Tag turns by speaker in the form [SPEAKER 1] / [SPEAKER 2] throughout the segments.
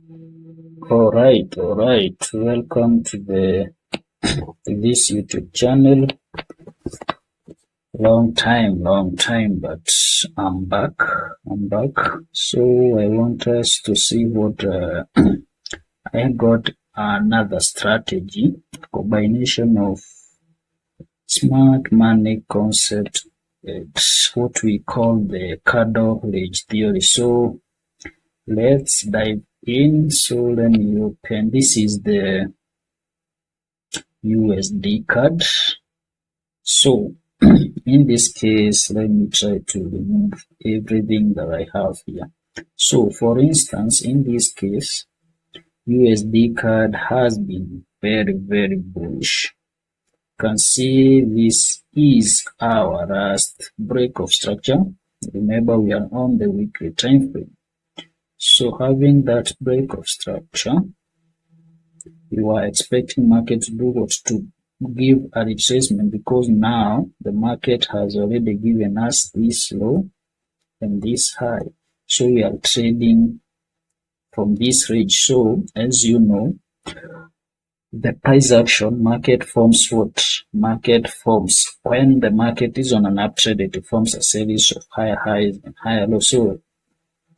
[SPEAKER 1] All right. Welcome to this YouTube channel. Long time, but I'm back. So I want us to see what I got another strategy, combination of smart money concept. It's what we call the candle range theory. So let's dive in. So let me open. This is the USD card. So in this case, let me try to remove everything that I have here. So for instance, in this case, USD card has been very bullish. You can see this is our last break of structure. Remember, we are on the weekly time frame. So having that break of structure, you are expecting market to do what? To give a retracement, because now the market has already given us this low and this high. So we are trading from this range. So as you know, the price action market forms what? Market forms when the market is on an uptrend, it forms a series of higher highs and higher lows. So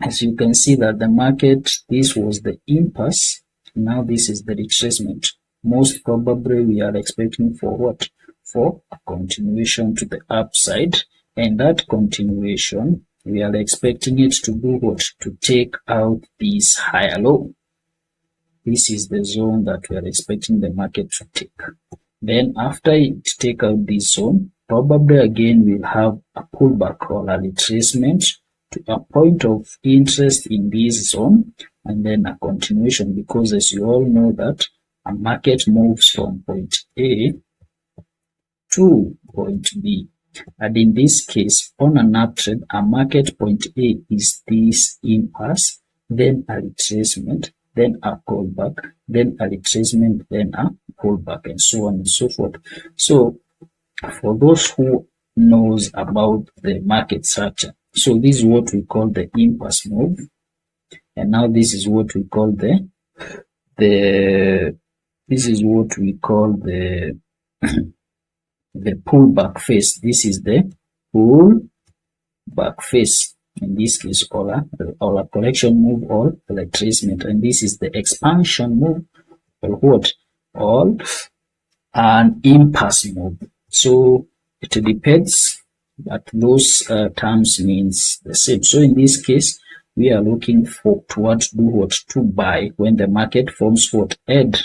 [SPEAKER 1] as you can see that the market, this was the impasse. Now this is the retracement. Most probably we are expecting for what? For a continuation to the upside, and that continuation we are expecting it to do what? To take out this higher low. This is the zone that we are expecting the market to take. Then after it take out this zone, probably again we'll have a pullback or a retracement to a point of interest in this zone, and then a continuation, because as you all know that a market moves from point A to point B, and in this case on an uptrend, a market point A is this impasse, then a retracement, then a pullback, then a retracement, then a pullback, and so on and so forth. So for those who knows about the market structure, so this is what we call the impasse move, and now this is what we call the the pullback phase. This is the pullback phase. In this case, or a correction move or retracement, and this is the expansion move or what? Or an impasse move. So it depends, but those terms means the same. So in this case, we are looking for towards do what? To buy when the market forms what? And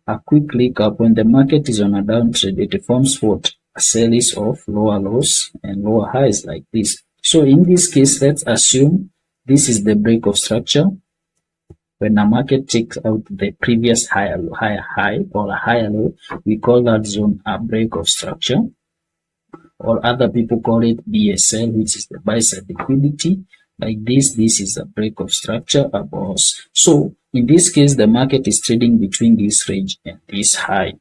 [SPEAKER 1] a quick recap: when the market is on a downtrend, it forms what? A series of lower lows and lower highs like this. So in this case, let's assume this is the break of structure. When the market takes out the previous higher high or a higher low, we call that zone a break of structure, or other people call it BSL, which is the buy side liquidity. Like this is a break of structure above us. So in this case, the market is trading between this range and this high.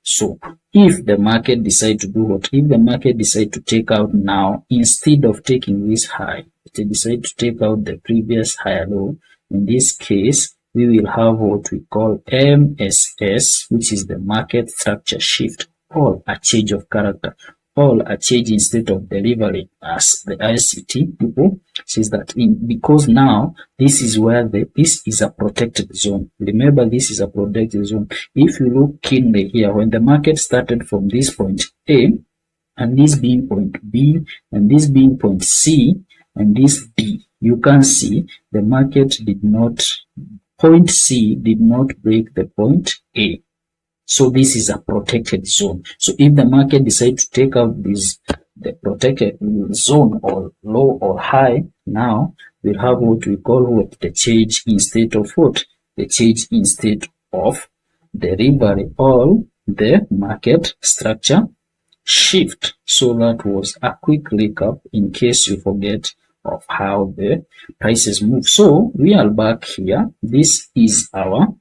[SPEAKER 1] So if the market decide to do what? If the market decide to take out now, instead of taking this high, it decide to take out the previous higher low. In this case, we will have what we call MSS, which is the market structure shift, or a change of character, or a change in state of delivery, as the ICT people says that because now this is where this is a protected zone. Remember, this is a protected zone. If you look keenly here, when the market started from this point A, and this being point B, and this being point C, and this D, you can see the market point C did not break the point A. So this is a protected zone. So if the market decides to take out the protected zone or low or high, now we'll have what we call the change in state of what? The change in state of delivery, or the market structure shift. So that was a quick recap in case you forget of how the prices move. So we are back here. This is our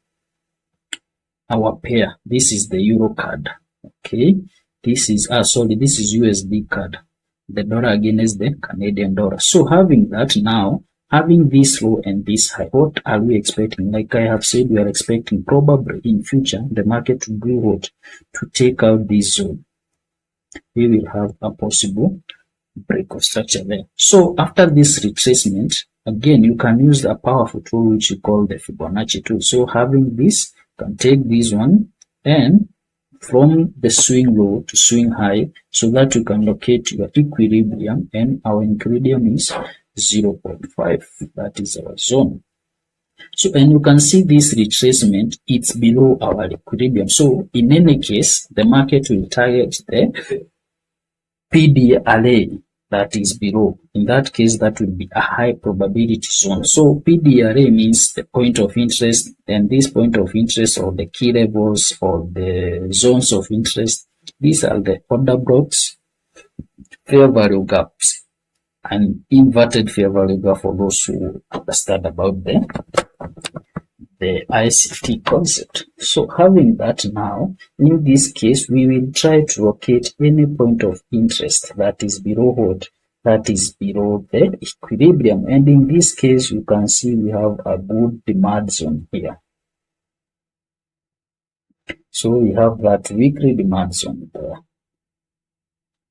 [SPEAKER 1] pair. This is the euro card. Okay, this is USD card. The dollar against the Canadian dollar. So having that, now having this low and this high, what are we expecting? Like I have said, we are expecting probably in future the market to do what? To take out this zone. We will have a possible break of structure there. So after this retracement, again, you can use a powerful tool which you call the Fibonacci tool. So having this, you can take this one and from the swing low to swing high so that you can locate your equilibrium, and our equilibrium is 0.5. That is our zone. So, and you can see this retracement, it's below our equilibrium. So in any case, the market will target the PD array that is below. In that case, that will be a high probability zone. So PD array means the point of interest, and this point of interest or the key levels or the zones of interest, these are the order blocks, fair value gaps, and inverted fair value gap for those who understand about the ICT concept. So having that now, in this case, we will try to locate any point of interest that is below what? That is below the equilibrium. And in this case, you can see we have a good demand zone here. So we have that weekly demand zone there.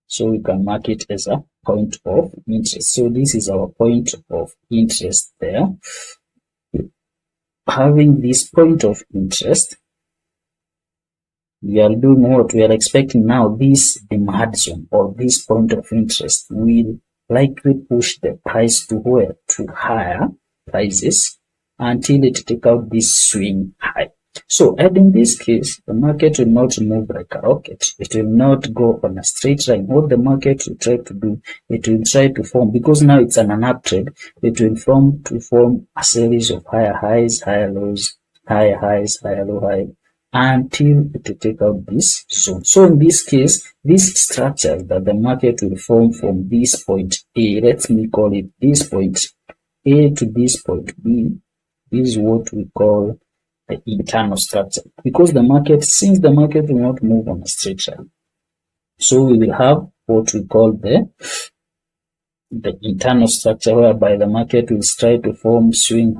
[SPEAKER 1] So we can mark it as a point of interest. So this is our point of interest there. Having this point of interest, we are doing what? We are expecting now this demand zone or this point of interest will likely push the price to where? To higher prices until it take out this swing high. So, and in this case, the market will not move like a rocket. It will not go on a straight line. What the market will try to do, it will try to form, because now it's an uptrend, it will form a series of higher highs, higher lows, higher highs, higher low high, until it will take out this zone. So in this case, this structure that the market will form from this point A, let me call it this point A to this point B, is what we call the internal structure, because the market, since the market will not move on a straight line, so we will have what we call the internal structure, whereby the market will try to form swing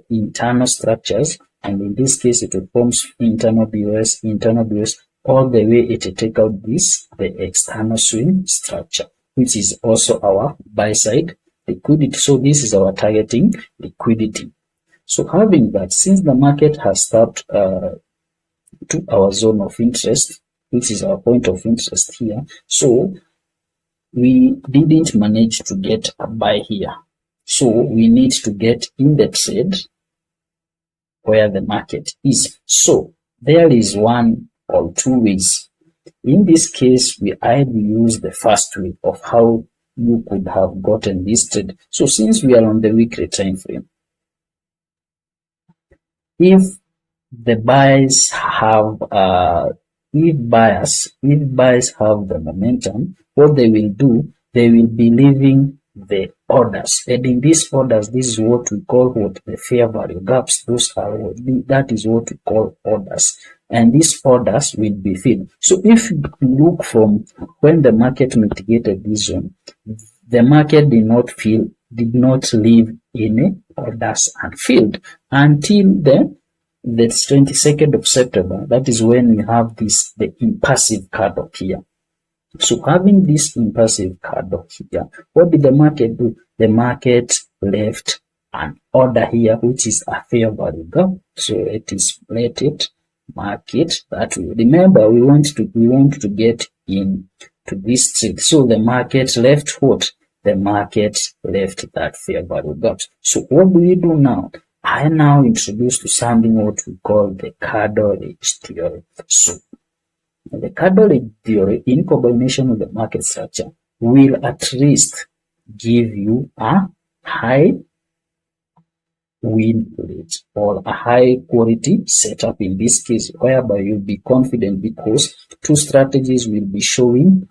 [SPEAKER 1] internal structures, and in this case it will form internal BOS, all the way it will take out this, the external swing structure, which is also our buy side liquidity. So this is our targeting liquidity. So having that, since the market has stopped to our zone of interest, which is our point of interest here, so we didn't manage to get a buy here. So we need to get in the trade where the market is. So there is one or two ways. In this case, I will use the first way of how you could have gotten this trade. So since we are on the weekly time frame, if the buyers have if buyers have the momentum, what they will do, they will be leaving the orders, and in these orders, this is what we call the fair value gaps. Those are that is what we call orders, and these orders will be filled. So if you look from when the market mitigated this zone, the market did not leave any orders unfilled until the 22nd of September. That is when we have the impassive candle here. So having this impassive candle here, what did the market do? The market left an order here, which is a fair value gap. So let it mark it that way. Remember, we want to get in to this trade. So the market left what? The market left that fair value gap. So what do we do now? I now introduce to something what we call the candle edge theory. So the candle edge theory, in combination with the market structure, will at least give you a high win rate or a high quality setup in this case, whereby you'll be confident because two strategies will be showing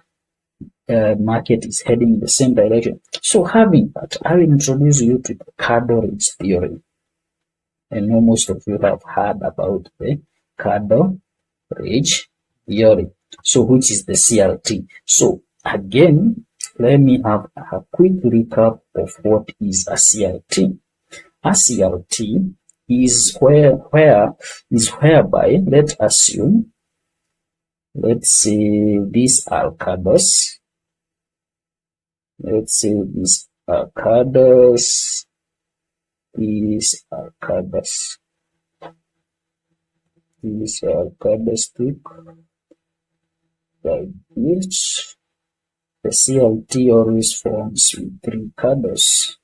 [SPEAKER 1] market is heading in the same direction. So having that, I will introduce you to the candle edge theory. I know most of you have heard about the candle edge theory, so which is the CRT. So again, let me have a quick recap of what is a CRT. A CRT is whereby, let's assume, let's say these are candles. Let's say these are candles. These are candles. These are candlestick like this. The CRT always forms with 3 candles.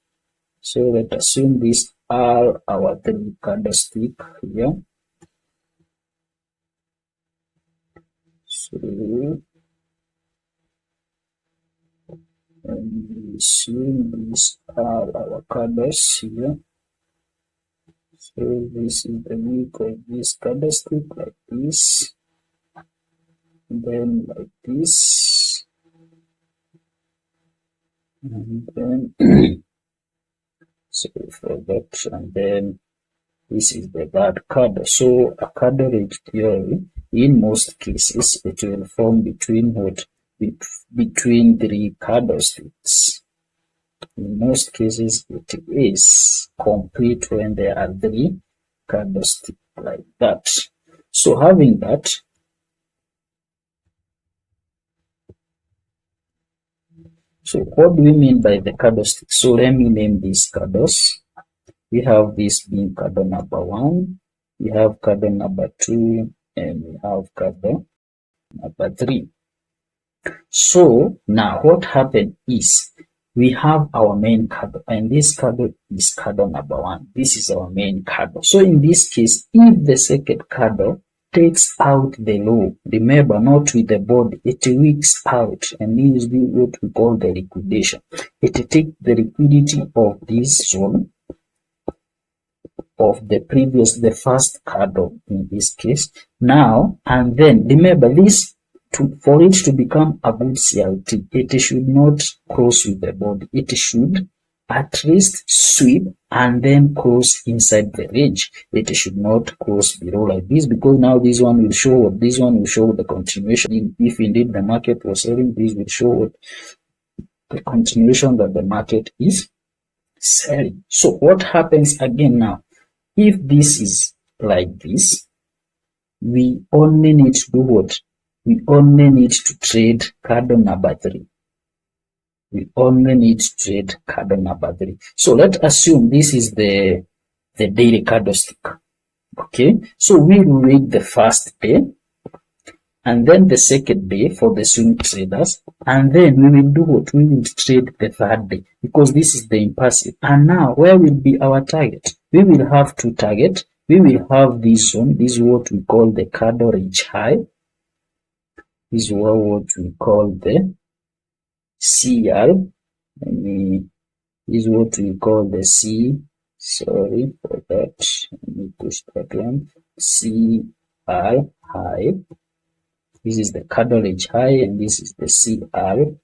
[SPEAKER 1] So let's assume these are our 3 candlestick here. So and we assume these are our candles here. So this is the week of this candlestick like this, and then like this, and then so for that, and then this is the bad candle. So a candle range theory, in most cases, it will form between what? Between 3 candlesticks. In most cases, it is complete when there are 3 candlesticks like that. So having that, so what do we mean by the candlestick? So let me name these candles. We have this being candle number 1, we have candle number 2, and we have candle number 3. So now what happened is we have our main candle, and this candle is candle number 1. This is our main candle. So in this case, if the second candle takes out the low, remember, not with the body, it weaks out, and this is what we call the liquidation. It takes the liquidity of this zone of the first candle in this case now, and then remember this, for it to become a good CRT, it should not cross with the body. It should at least sweep and then cross inside the range. It should not cross below like this, because now this one will show what? This one will show the continuation. If indeed the market was selling, this will show what? The continuation that the market is selling. So what happens again now? If this is like this, we only need to do what? We only need to trade candle number 3. We only need to trade candle number 3. So let's assume this is the daily candlestick. Okay, so we will read the first day, and then the second day for the swing traders, and then we will do what? We will trade the third day, because this is the impassive. And now where will be our target? We will have 2 targets. We will have this zone. This is what we call the candle range high. This is what we call the CR. This is what we call the sorry for that. Let me push that one. CR high. This is the candle range high, and this is the CR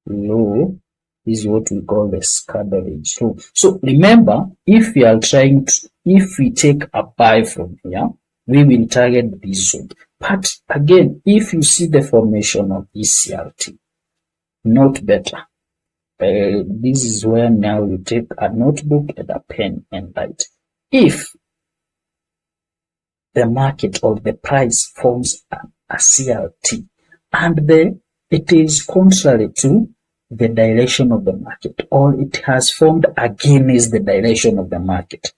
[SPEAKER 1] low. This is what we call the candle range low. So remember, if we are trying to, if we take a buy from here, we will target this zone. But again, if you see the formation of this CRT, note better. This is where now you take a notebook and a pen and write. If the market or the price forms a CRT and it is contrary to the direction of the market, or it has formed against the direction of the market,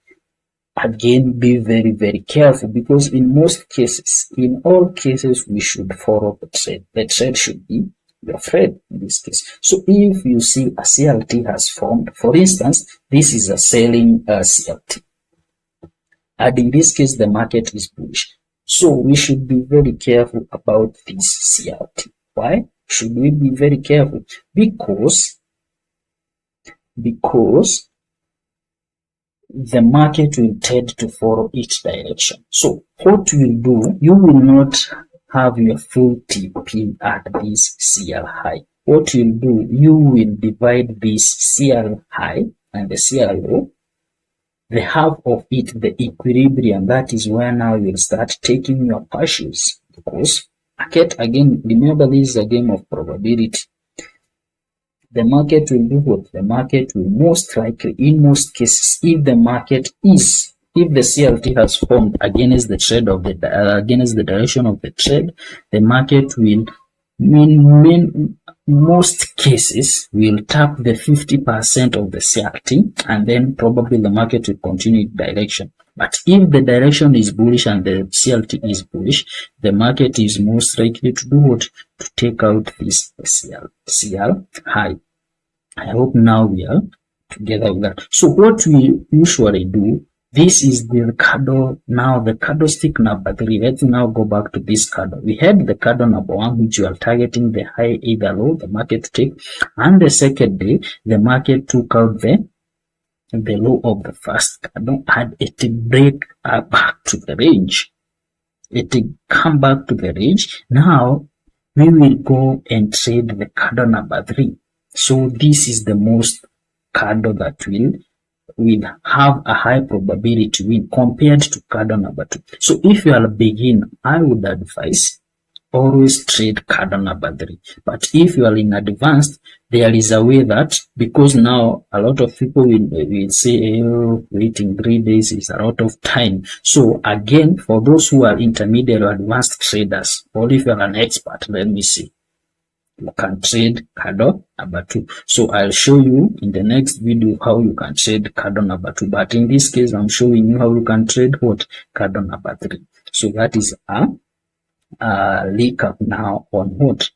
[SPEAKER 1] again, be very, very careful, because in most cases, in all cases, we should follow the trade. The trade should be your friend in this case. So if you see a CRT has formed, for instance, this is a selling CRT, and in this case, the market is bullish. So we should be very careful about this CRT. Why should we be very careful? Because the market will tend to follow each direction. So what you will do, you will not have your full TP at this CL high. What you'll do, you will divide this CL high and the CL low, the half of it, the equilibrium. That is where now you'll start taking your partials, because market, again, remember, this is a game of probability. the market will do what? The market will most likely, in most cases, if the CRT has formed against the trade of against the direction of the trade, the market will, in most cases, will tap the 50% of the CRT, and then probably the market will continue its direction. But if the direction is bullish and the CRT is bullish, the market is most likely to do what? To take out this CL high. I hope now we are together with that. So what we usually do, this is the candle, now the candlestick number 3. Let's now go back to this candle. We had the candle number 1, which you are targeting the high, either low, the market take, and the second day, the market took out the low of the first candle, and it break back to the range. It come back to the range. Now we will go and trade the candle number 3. So this is the most candle that will have a high probability to win compared to candle number 2. So if you are a beginner, I would advise always trade candle number 3. But if you are in advanced, there is a way that, because now a lot of people will say, oh, waiting 3 days is a lot of time. So again, for those who are intermediate or advanced traders, or if you are an expert, let me see, you can trade candle number 2. So I'll show you in the next video how you can trade candle number 2. But in this case, I'm showing you how you can trade what? Candle number 3. So that is a recap now on what?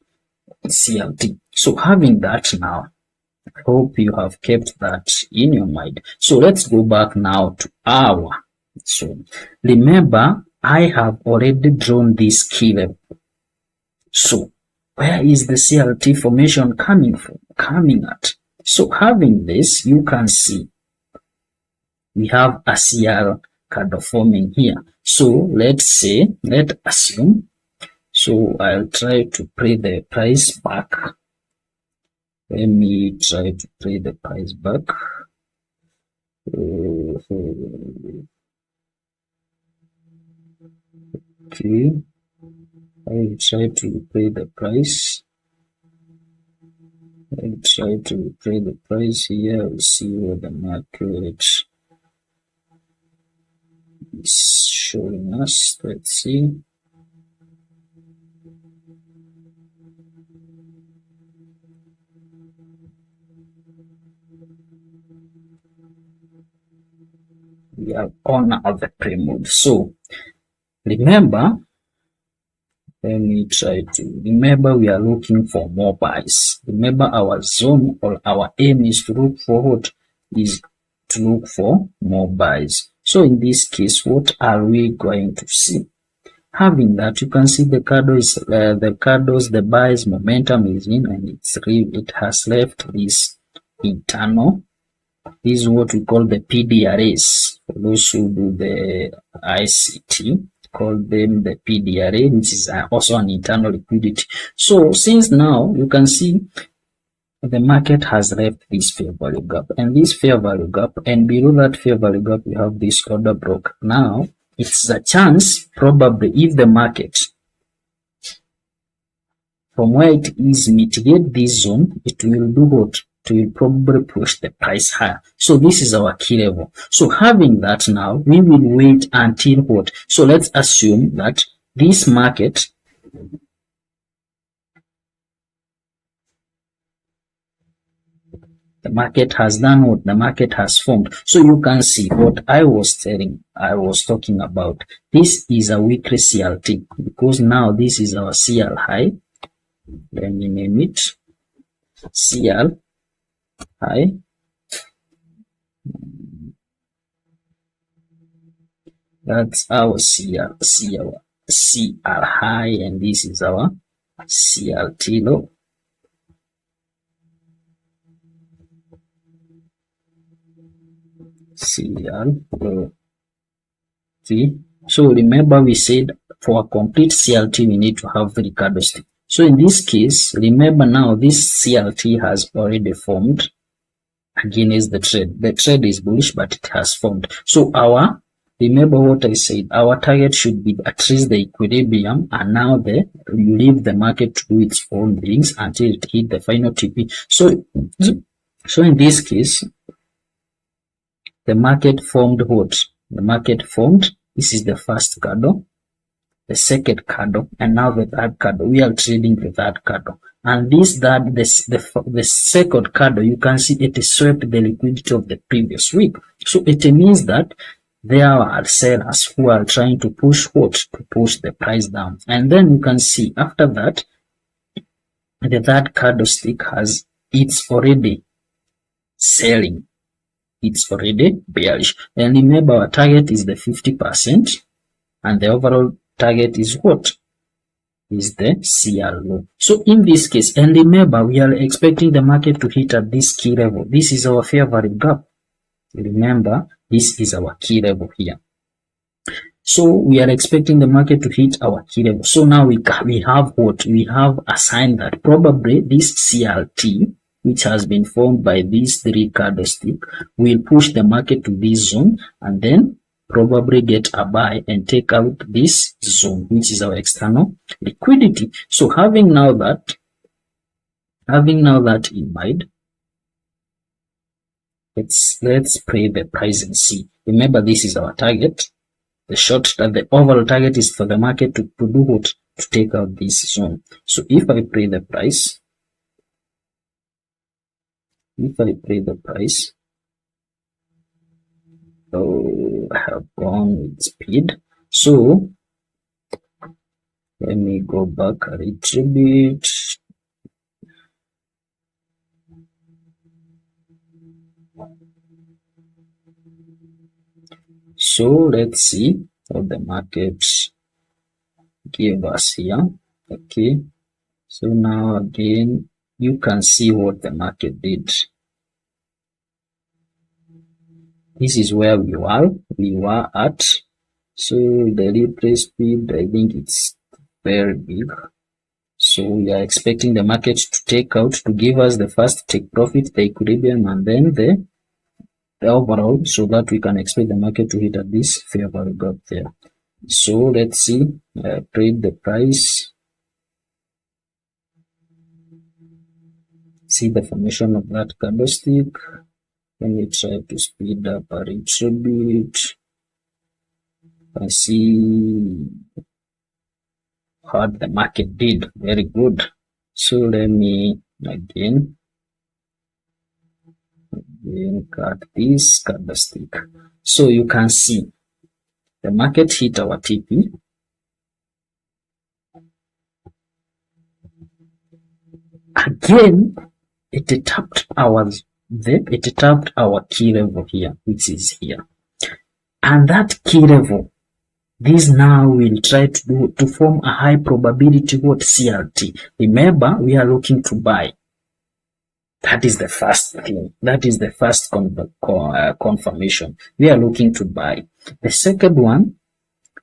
[SPEAKER 1] CRT. So having that now, I hope you have kept that in your mind. So let's go back now to our. So remember, I have already drawn this key level. So where is the CRT formation coming at? So having this, you can see we have a CR candle forming here. So let's assume. So I'll try to play the price back. Let me try to play the price back. Okay. I'll try to play the price. I'll try to play the price here. We'll see what the market is showing us. Let's see. We are on the pre-move. So remember, remember we are looking for more buys. Remember our zone or our aim is to look for what? Is to look for more buys. So in this case, what are we going to see? Having that, you can see the candles, the buys momentum is in, and it has left this internal. This is what we call the PDRAs. For those who do the ICT, call them the PDRA, which is also an internal liquidity. So since now you can see the market has left this fair value gap and this fair value gap, and below that fair value gap we have this order block. Now it's a chance, probably, if the market from where it is mitigate this zone, it will do what? It will probably push the price higher. So this is our key level. So having that, now we will wait until what? So let's assume that this market the market has done what? The market has formed. So you can see what I was talking about. This is a weekly CRT, because now this is our CL high. Let me name it CL high. That's our CR high, and this is our CRT low. CRT. So remember we said for a complete CRT we need to have 3 candlesticks. So in this case, remember now this CRT has already formed against the trade. The trade is bullish, but it has formed. So our Remember what I said, our target should be at least the equilibrium, and now you leave the market to do its own things until it hit the final TP. So in this case, the market formed what? The market formed, this is the first candle, the second candle, and now the third candle. We are trading the third candle. And the second candle, you can see it swept the liquidity of the previous week. So it means that there are sellers who are trying to push what? To push the price down. And then you can see after that, the third candlestick it's already selling. It's already bearish. And remember, our target is the 50%, and the overall target is what? Is the CR low. So in this case, and remember, we are expecting the market to hit at this key level. This is our fair value gap. Remember, this is our key level here. So we are expecting the market to hit our key level. So now we have what? We have a sign that probably this CRT, which has been formed by these three candlesticks, will push the market to this zone and then probably get a buy and take out this zone, which is our external liquidity. So having now that in mind, let's play the price and see. Remember, this is our target. The overall target is for the market to do what? To take out this zone. So if I play the price, I have gone with speed. So let me go back a little bit. So let's see what the market gave us here. Okay, so now again you can see what the market did. This is where we were at. So the retrace speed, I think it's very big. So we are expecting the market to take out, to give us the first take profit, the equilibrium, and then the overall, so that we can expect the market to hit at this fair value gap there. So let's see, trade the price. See the formation of that candlestick. Let me try to speed up a little bit. I see what the market did. Very good. So let me again cut this candlestick. So you can see the market hit our TP. Again, it tapped our key level here, which is here. And that key level, this now will try to form a high probability what? CRT. Remember, we are looking to buy. That is the first thing. That is the first confirmation. We are looking to buy. The second one,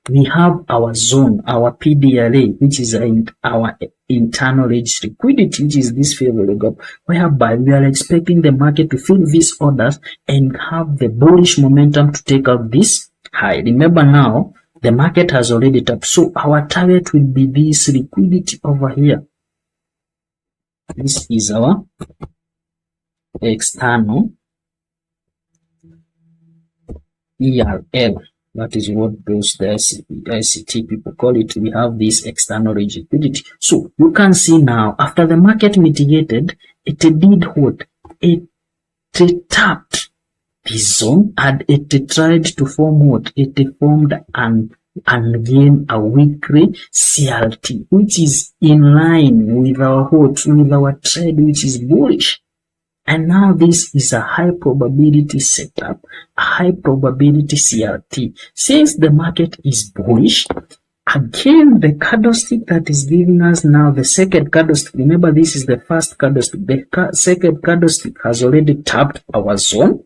[SPEAKER 1] we have our zone, our PDLA, which is our internal edge liquidity, which is this fair value gap, whereby we are expecting the market to fill these orders and have the bullish momentum to take out this high. Remember now, the market has already tapped. So our target will be this liquidity over here. This is our external ERL. That is what those the ICT people call it. We have this external edge liquidity. So you can see now, after the market mitigated, it did what? It tapped this zone and it tried to form what? It formed and again a weekly CRT, which is in line with our with our trade, which is bullish. And now this is a high probability setup, a high probability CRT. Since the market is bullish, again the candlestick that is giving us now the second candlestick, remember this is the first candlestick, the second candlestick has already tapped our zone,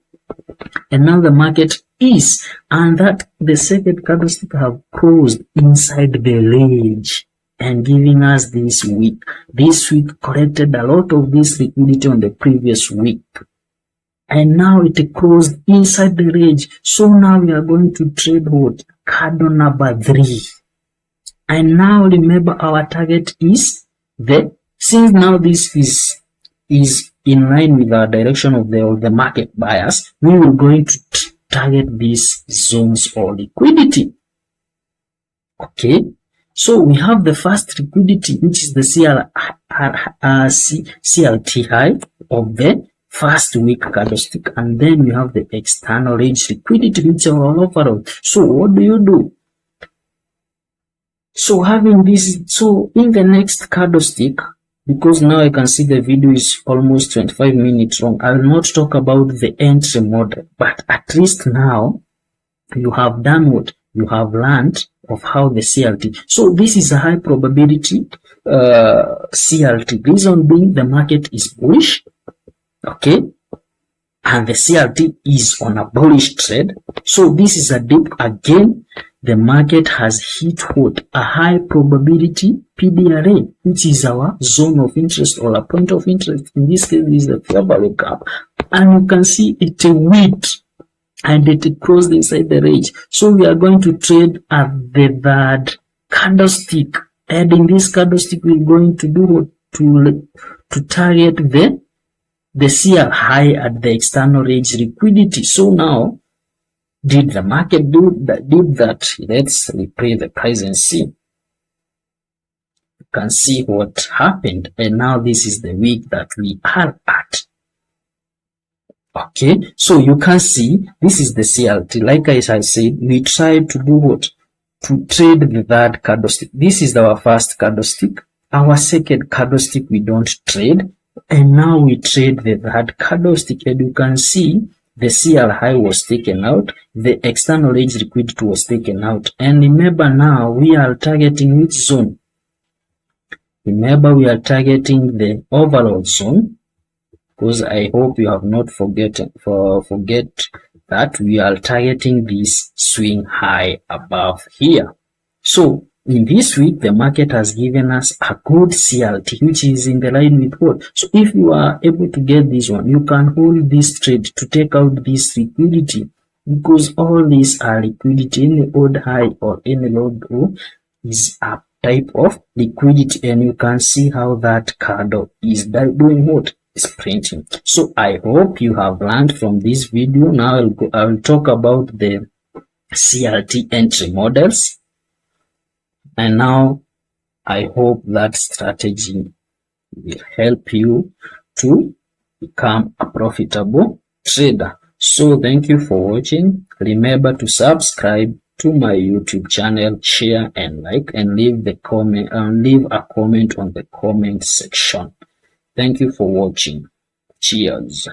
[SPEAKER 1] and now the market is, and that the second candlestick have closed inside the range and giving us this week. This week corrected a lot of this liquidity on the previous week. and now it closed inside the range. So now we are going to trade what? Candle number 3. And now remember our target is since now this is in line with our direction of the market bias, we will going to target these zones or liquidity. Okay, so we have the first liquidity, which is the CRT high of the first week candlestick, and then we have the external range liquidity, which are all overall. So what do you do? So having this, so in the next candlestick, because now I can see the video is almost 25 minutes long, I will not talk about the entry model, but at least now you have done what? You have learned of how the CRT. So this is a high probability CRT. Reason being the market is bullish, okay, and the CRT is on a bullish trend. So this is a dip again. The market has hit what? A high probability PDRA, which is our zone of interest or a point of interest. In this case, is the fair value gap, and you can see it went and it closed inside the range. So we are going to trade at the third candlestick, and in this candlestick we're going to do what? To target the CR high at the external range liquidity. So now, did the market do that? Let's replay the price and see. You can see what happened, and now this is the week that we are at. Okay, so you can see this is the CRT. Like I said, we tried to do what? To trade the third candlestick. This is our first candlestick. Our second candlestick we don't trade, and now we trade the third candlestick, and you can see the CR high was taken out, the external range liquidity was taken out, and remember now we are targeting which zone? Remember we are targeting the overall zone, because I hope you have not forget that we are targeting this swing high above here. So in this week, the market has given us a good CRT, which is in the line with what? So if you are able to get this one, you can hold this trade to take out this liquidity, because all these are liquidity. Any odd high or any low low is a type of liquidity, and you can see how that candle is doing what? Is printing. So I hope you have learned from this video. Now I will talk about the CRT entry models. And now I hope that strategy will help you to become a profitable trader. So thank you for watching. Remember to subscribe to my YouTube channel, share and like, and leave a comment on the comment section. Thank you for watching. Cheers.